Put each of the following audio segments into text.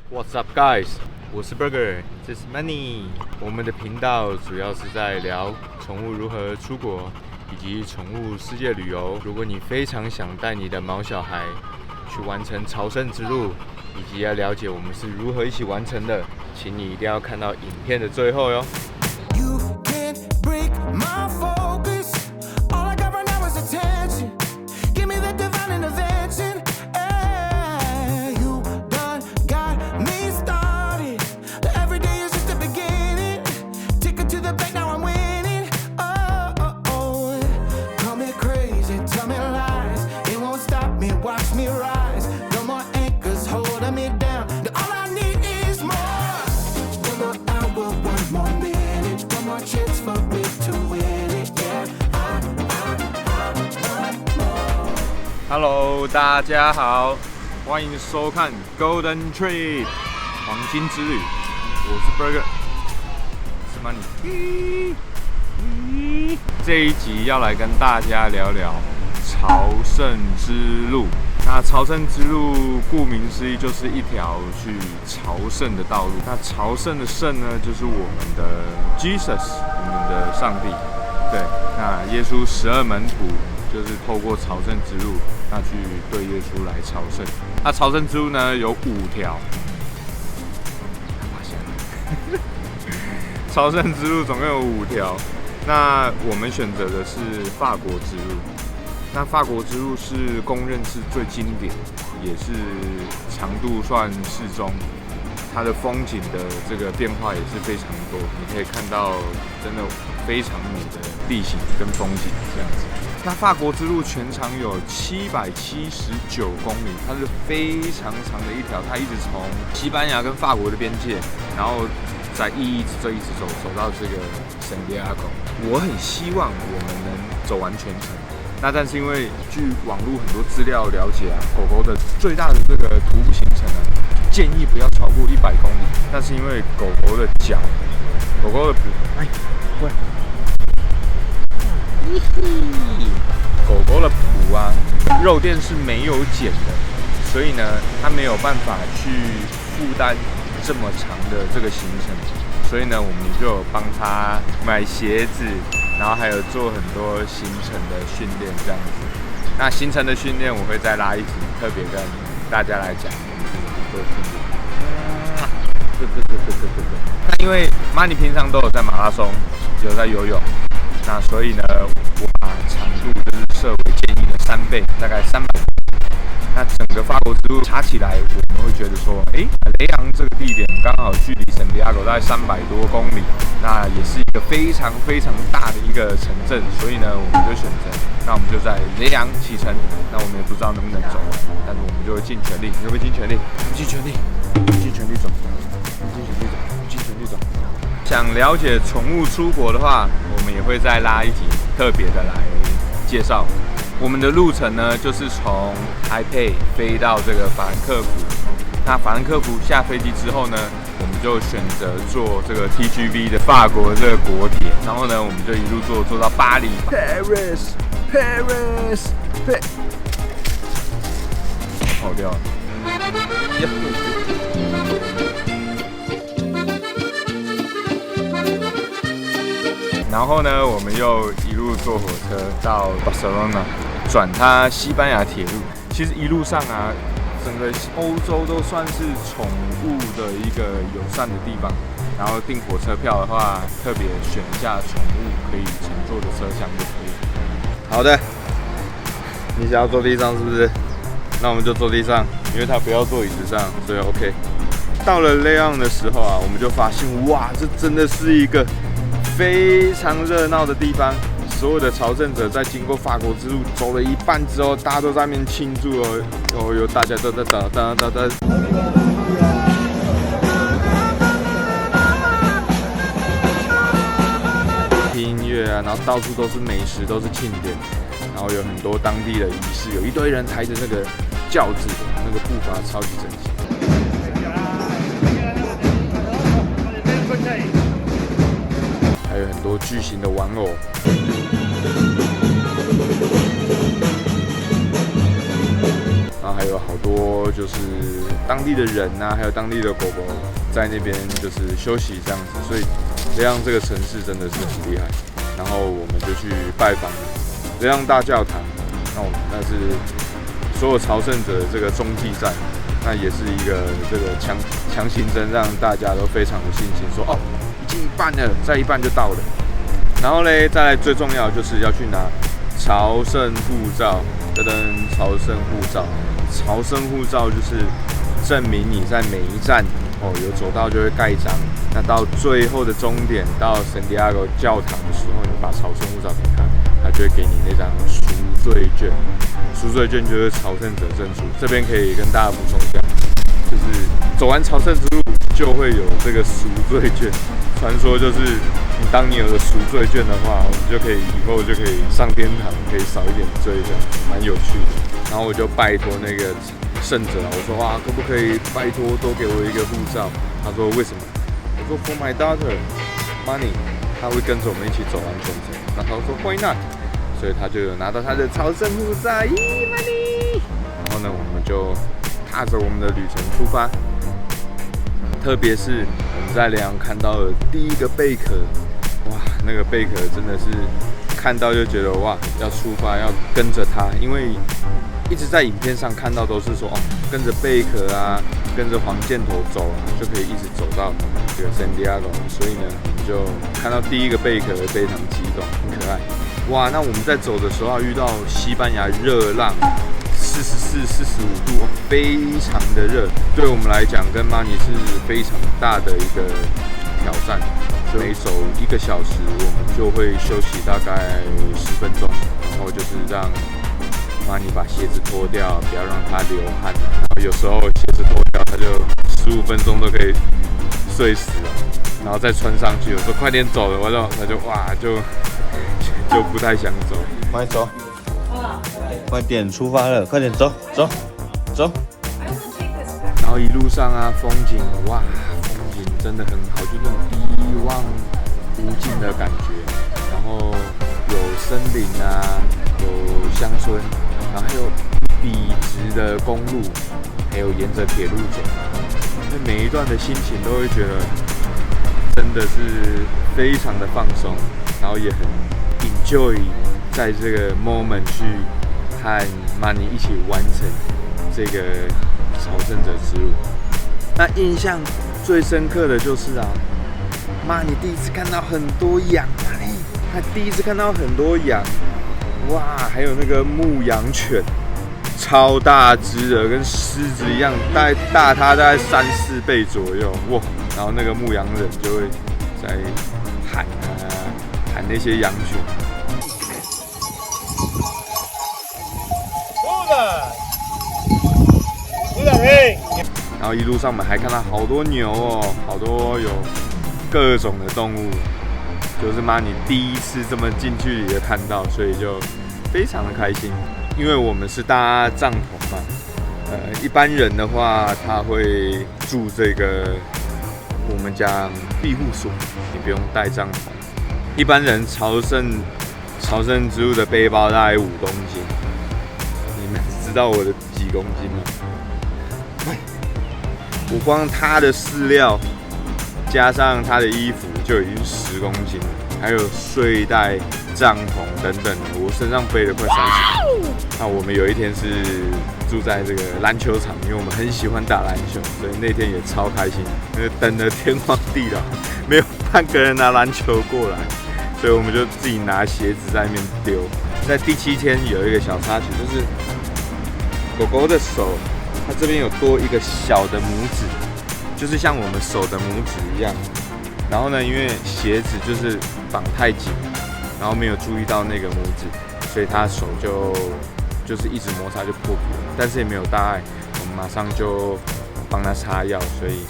What's up, guys？ 我是 Burger， 这是 Money。我们的频道主要是在聊宠物如何出国，以及宠物世界旅游。如果你非常想带你的毛小孩去完成朝圣之路，以及要了解我们是如何一起完成的，请你一定要看到影片的最后哟。Hello， 大家好，欢迎收看 Golden Trip 黄金之旅，我是 Burger， 是 Money。这一集要来跟大家聊聊朝圣之路。那朝圣之路顾名思义就是一条去朝圣的道路。那朝圣的圣呢，就是我们的 Jesus， 我们的上帝。对，那耶稣12门徒就是透过朝圣之路，那去对耶稣来朝圣。那朝圣之路呢有5条，朝圣之路总共有5条。那我们选择的是法国之路。那法国之路是公认是最经典，也是长度算适中，它的风景的这个变化也是非常多，你可以看到真的非常美的地形跟风景这样子。那法国之路全长有779公里，它是非常长的一条，它一直从西班牙跟法国的边界，然后再一直走到这个圣地亚哥。我很希望我们能走完全程。那但是因为据网络很多资料了解啊，狗狗的最大的这个徒步行程啊，建议不要超过100公里。但是因为狗狗的脚、狗狗的蹼，喂，狗狗的蹼啊，肉垫是没有剪的，所以呢，它没有办法去负担这么长的这个行程。所以呢，我们就帮它买鞋子，然后还有做很多行程的训练这样子。那行程的训练我会再拉一集，特别跟大家来讲我们是怎么做训练。那因为 Money 平常都有在马拉松，有在游泳，那所以呢，我把长度就是设为建议的3倍，大概300。那整个法国之路插起来，我们会觉得说，雷昂这个地点刚好距离圣地亚哥大概300多公里，那也是一个非常非常大的一个城镇，所以呢，我们就选择，那我们就在雷昂启程。那我们也不知道能不能走完，但是我们就会尽全力，有没有尽全力？尽全力，尽全力走，尽全力走，尽全力走。想了解宠物出国的话，我们也会再拉一集特别的来介绍。我们的路程呢，就是从台北飞到这个法兰克福。那法兰克福下飞机之后呢，我们就选择坐这个 TGV 的法国这个国铁，然后呢，我们就一路坐到巴黎 ，Paris， 跑掉了。然后呢，我们又一路坐火车到巴塞罗那，转它西班牙铁路。其实一路上啊，整个欧洲都算是宠物的一个友善的地方。然后订火车票的话，特别选一下宠物可以乘坐的车厢就可以。好的，你想要坐地上是不是？那我们就坐地上，因为它不要坐椅子上，所以 OK。到了雷昂的时候啊，我们就发现，哇，这真的是一个非常热闹的地方。所有的朝圣者在经过法国之路走了一半之后，大家都在那边庆祝哦，有大家都在哒。听音乐啊，然后到处都是美食，都是庆典，然后有很多当地的仪式，有一堆人抬着那个轿子，那个步伐超级整齐。还有很多巨型的玩偶。然后还有有好多就是当地的人啊，还有当地的狗狗在那边就是休息这样子，所以雷昂这个城市真的是很厉害。然后我们就去拜访雷昂大教堂，那是所有朝圣者这个中继站，那也是一个这个强行针，让大家都非常有信心，说哦，已经一半了，再一半就到了。然后嘞，再来最重要就是要去拿朝圣护照，朝圣护照。朝圣护照就是证明你在每一站有走到就会盖章。那到最后的终点，到圣地亚哥教堂的时候，你把朝圣护照给他，他就会给你那张赎罪券。赎罪券就是朝圣者证书。这边可以跟大家补充一下，就是走完朝圣之路就会有这个赎罪券。传说就是当你有了赎罪券的话，你就可以以后就可以上天堂，可以少一点罪，这样蛮有趣的。然后我就拜托那个圣者，我说哇，可不可以拜托多给我一个护照？他说为什么？我说 For my daughter, Money， 他会跟着我们一起走完全程。然后他说 Why not？ 所以他就有拿到他的朝圣护照，Money。然后呢，我们就踏着我们的旅程出发。特别是我们在雷昂看到的第一个贝壳，哇，那个贝壳真的是看到就觉得哇，要出发，要跟着它，因为一直在影片上看到都是说哦，跟着贝壳啊，跟着黄箭头走啊，就可以一直走到这个圣地亚哥。所以呢，我们就看到第一个贝壳非常激动，很可爱。哇，那我们在走的时候遇到西班牙热浪。44、45度，非常的热，对我们来讲跟马尼是非常大的一个挑战。每走1个小时，我们就会休息大概10分钟，然后就是让马尼把鞋子脱掉，不要让他流汗。然后有时候鞋子脱掉，他就15分钟都可以睡死了，然后再穿上去。有时候快点走了，他就哇就不太想走，快走。快点出发了，快点走。然后一路上啊，风景哇，风景真的很好，就那种一望无尽的感觉。然后有森林啊，有乡村，然后还有笔直的公路，还有沿着铁路走。那每一段的心情都会觉得真的是非常的放松，然后也很 enjoy 在这个 moment 去和 Money 一起完成这个朝圣者之路。那印象最深刻的就是Money 第一次看到很多羊他第一次看到很多羊，哇，还有那个牧羊犬，超大只的，跟狮子一样，大它大概3、4倍左右，哇！然后那个牧羊人就会在喊那些羊群。然后一路上我们还看到好多牛好多有各种的动物，就是Money第一次这么近距离的看到，所以就非常的开心。因为我们是搭帐篷嘛，一般人的话他会住这个我们讲庇护所，你不用带帐篷。一般人朝圣之路的背包大概5公斤，你们知道我的几公斤吗？我光他的饲料加上他的衣服就已经10公斤了，还有睡袋、帐篷等等的，我身上背了快30公斤。那我们有一天是住在这个篮球场，因为我们很喜欢打篮球，所以那天也超开心，等了天荒地老，没有半个人拿篮球过来，所以我们就自己拿鞋子在那边丢。在第7天有一个小插曲，就是狗狗的手。它这边有多一个小的拇指，就是像我们手的拇指一样。然后呢，因为鞋子就是绑太紧，然后没有注意到那个拇指，所以他手就是一直摩擦就破皮了。但是也没有大碍，我们马上就帮他擦药，所以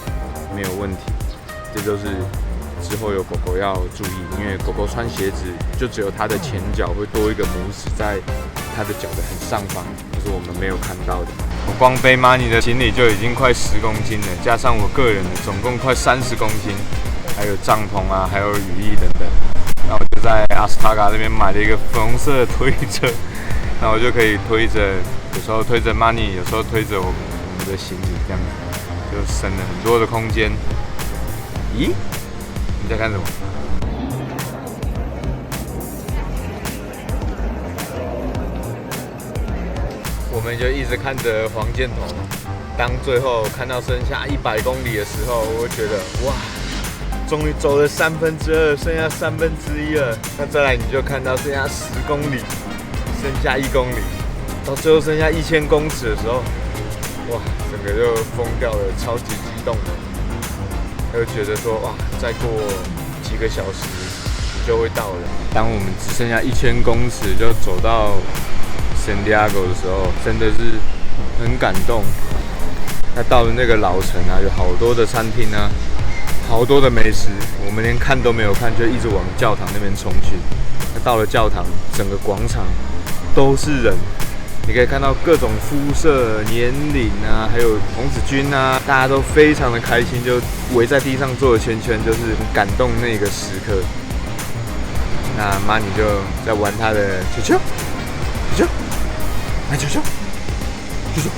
没有问题。这就是之后有狗狗要注意，因为狗狗穿鞋子就只有它的前脚会多一个拇指在它的脚的很上方，这是我们没有看到的。我光背Money的行李就已经快10公斤了，加上我个人的总共快30公斤，还有帐篷啊，还有雨衣等等。那我就在阿斯塔卡那边买了一个粉红色的推车，那我就可以推着，有时候推着 Money， 有时候推着我们的行李，这样子就省了很多的空间。咦？你在看什么？我们就一直看着黄箭头，当最后看到剩下100公里的时候，我觉得哇，终于走了2/3，剩下1/3了。那再来你就看到剩下10公里，剩下1公里，到最后剩下1000公尺的时候，哇，整个就疯掉了，超级激动的。就觉得说哇，再过几个小时就会到了。当我们只剩下1000公尺就走到圣地亚哥的时候，真的是很感动。那到了那个老城啊，有好多的餐厅啊，好多的美食，我们连看都没有看，就一直往教堂那边冲去。那到了教堂，整个广场都是人，你可以看到各种肤色、年龄啊，还有童子军啊，大家都非常的开心，就围在地上做了圈圈，就是很感动那个时刻。那妈你就在玩他的球球，球球，来球球，球球。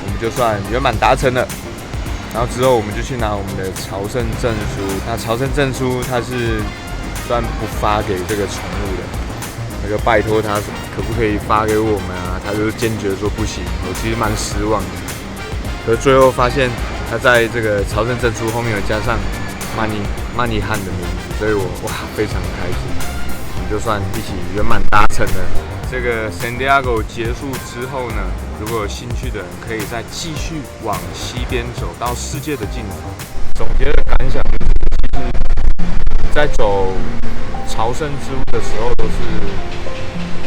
我们就算圆满达成了。然后之后我们就去拿我们的朝圣证书。那朝圣证书它是算不发给这个宠物的。我就拜托他可不可以发给我们啊？他就坚决说不行。我其实蛮失望的，可是最后发现他在这个朝圣证书后面有加上曼尼汉的名字，所以我哇非常开心。我们就算一起圆满达成了。这个 San Diego 结束之后呢，如果有兴趣的人可以再继续往西边走到世界的尽头。总结的感想就是，其实在走朝圣之路的时候，都是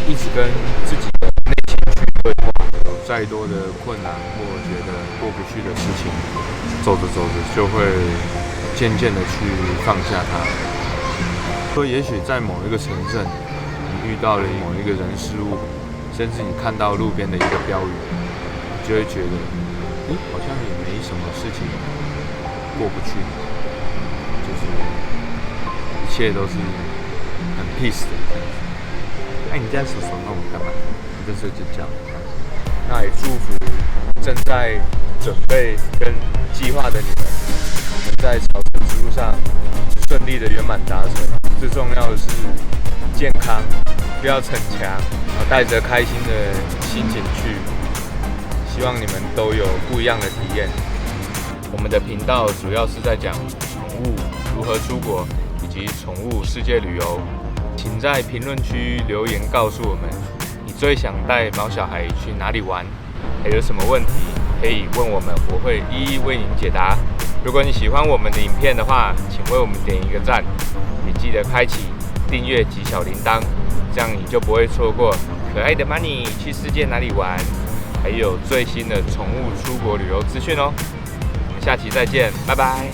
一直跟自己的内心去对话。有再多的困难或觉得过不去的事情，走着走着就会渐渐的去放下它。说也许在某一个城镇，你遇到了某一个人事物，甚至你看到路边的一个标语，你就会觉得，好像也没什么事情过不去，就是一切都是很 peace 的这样子。哎，你这样手弄干嘛？你这时候就叫。那也祝福正在准备跟计划的你们，能在朝圣之路上顺利的圆满达成。最重要的是健康，不要逞强，然后带着开心的心情去。希望你们都有不一样的体验。我们的频道主要是在讲宠物如何出国，以及宠物世界旅游。请在评论区留言告诉我们，你最想带毛小孩去哪里玩？还有什么问题可以问我们，我会一一为您解答。如果你喜欢我们的影片的话，请为我们点一个赞，也记得开启订阅及小铃铛，这样你就不会错过可爱的 Money 去世界哪里玩，还有最新的宠物出国旅游资讯哦。我们下期再见，拜拜。